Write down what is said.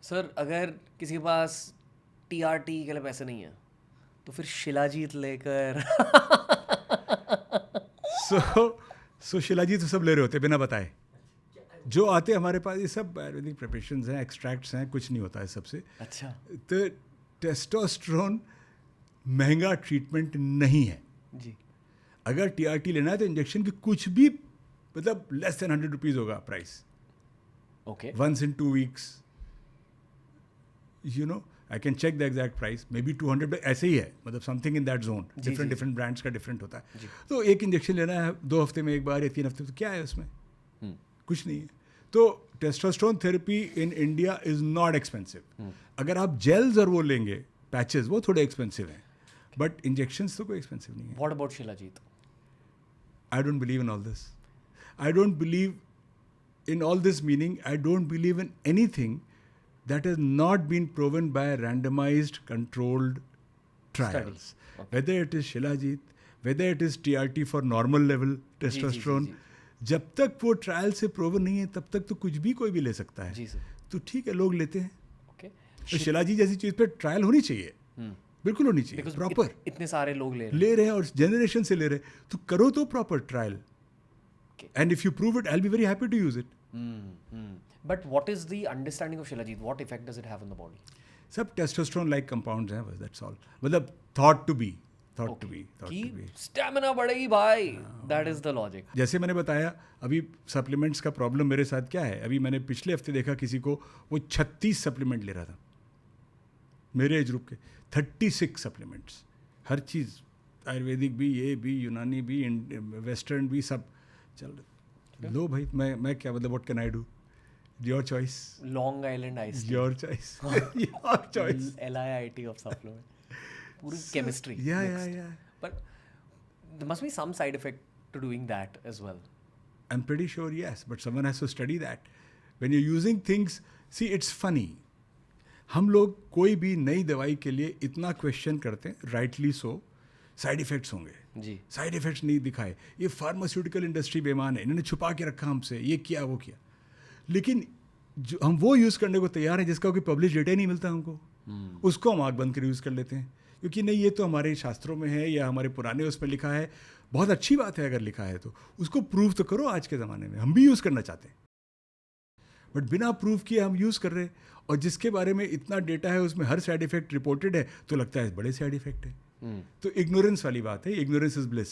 Sir अगर किसी के पास टीआरटी के लिए पैसे नहीं है तो फिर शिलाजीत लेकर सो शिलाजी तो सब ले रहे होते बिना बताए, जो आते हमारे पास ये सब आयुर्वेदिक प्रिपरेशंस हैं, एक्सट्रैक्ट्स हैं, कुछ नहीं होता है सबसे। अच्छा तो टेस्टोस्टेरोन महंगा ट्रीटमेंट नहीं है। जी अगर टीआरटी लेना है तो इंजेक्शन की कुछ भी मतलब लेस देन 100 रुपीज़ होगा price, okay once in 2 weeks, you know, I can check the exact price, maybe 200, but ऐसे ही है, मतलब something in that zone. Different brands का डिफरेंट होता है। तो एक इंजेक्शन लेना है 2 हफ्ते में एक बार या 3 हफ्ते, तो क्या है उसमें? कुछ नहीं है। तो testosterone therapy in India is not expensive. अगर आप जेल्स और वो लेंगे पैचेस, वो थोड़े एक्सपेंसिव हैं, बट इंजेक्शंस तो कोई एक्सपेंसिव नहीं है। What about shilajit? I don't believe in all this. I don't believe in all this, meaning I don't believe in anything that has not been proven by randomized controlled trials. Okay. Whether it is Shilajit, whether it is TRT for normal level testosterone, जब तक वो trial से proven नहीं है तब तक तो कुछ भी कोई भी ले सकता है। जी सर। तो ठीक है, लोग लेते हैं। ओके तो शिलाजी जैसी चीज़ पे ट्रायल होनी चाहिए, बिल्कुल होनी चाहिए, प्रॉपर। इतने सारे लोग ले रहे हैं और जनरेशन से ले रहे हैं, तो करो तो proper trial, and if you prove it I will be very happy to use it. But what is the understanding of Shilajit? What effect does it have in the body? सब टेस्टोस्टेरोन लाइक कंपाउंड्स हैं, बस that's all. मतलब thought to be stamina बढ़ेगी भाई, that is the logic. जैसे मैंने बताया, अभी सप्लीमेंट्स का प्रॉब्लम मेरे साथ क्या है, अभी मैंने पिछले हफ्ते देखा किसी को, वो 36 सप्लीमेंट ले रहा था मेरे एज ग्रुप के, 36 सप्लीमेंट्स, हर चीज़, आयुर्वेदिक भी, ये भी, यूनानी भी, वेस्टर्न भी, सब चल रहे। लो भाई, मैं क्या, मतलब what can I do? Your choice. Long island ice, your choice, your choice. LIIT of supplement, पूरी chemistry. Yeah. But there must be some side effect to doing that as well. I'm pretty sure yes, but someone has to study that. When you're using things, see, it's funny. हम लोग कोई भी नई दवाई के लिए इतना question करते हैं, राइटली सो, साइड इफेक्ट्स होंगे जी। साइड इफेक्ट्स नहीं दिखाए, ये फार्मास्यूटिकल इंडस्ट्री बेईमान है, इन्होंने छुपा के रखा हमसे, ये किया वो किया। लेकिन जो हम वो यूज़ करने को तैयार हैं जिसका कोई पब्लिश डेटा ही नहीं मिलता हमको, उसको हम आँख बंद कर यूज़ कर लेते हैं, क्योंकि नहीं ये तो हमारे शास्त्रों में है या हमारे पुराने उसमें लिखा है। बहुत अच्छी बात है अगर लिखा है तो उसको प्रूव तो करो। आज के ज़माने में हम भी यूज़ करना चाहते हैं, बट बिना प्रूव किए हम यूज़ कर रहे हैं, और जिसके बारे में इतना डेटा है उसमें हर साइड इफेक्ट रिपोर्टेड है, तो लगता है बड़े साइड इफेक्ट है। तो इग्नोरेंस वाली बात है, इग्नोरेंस इज ब्लिस।